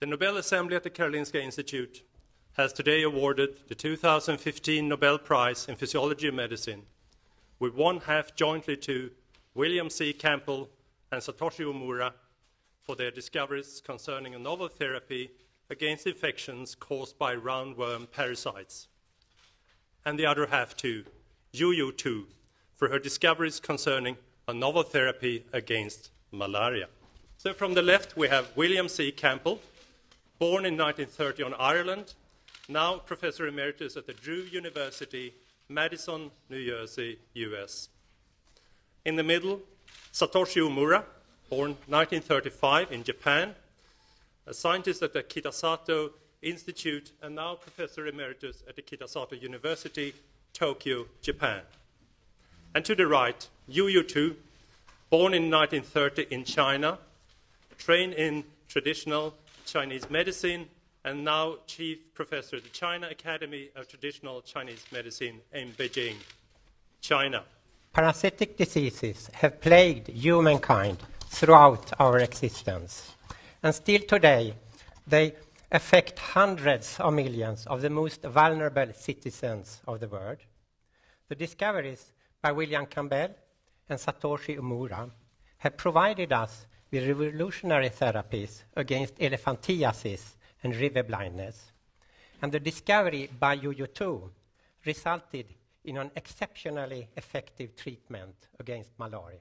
The Nobel Assembly at the Karolinska Institute has today awarded the 2015 Nobel Prize in Physiology of Medicine, with one half jointly to William C. Campbell and Satoshi Omura for their discoveries concerning a novel therapy against infections caused by roundworm parasites. And the other half to Yu Tu for her discoveries concerning a novel therapy against malaria. So from the left we have William C. Campbell, born in 1930 on Ireland, now Professor Emeritus at the Drew University, Madison, New Jersey, US. In the middle, Satoshi Omura, born 1935 in Japan, a scientist at the Kitasato Institute and now Professor Emeritus at the Kitasato University, Tokyo, Japan. And to the right, Yu Tu, born in 1930 in China, trained in traditional Chinese medicine and now Chief Professor at the China Academy of Traditional Chinese Medicine in Beijing, China. Parasitic diseases have plagued humankind throughout our existence. And still today, they affect hundreds of millions of the most vulnerable citizens of the world. The discoveries by William Campbell and Satoshi Omura have provided us with revolutionary therapies against elephantiasis and river blindness. And the discovery by Yu Tu resulted in an exceptionally effective treatment against malaria.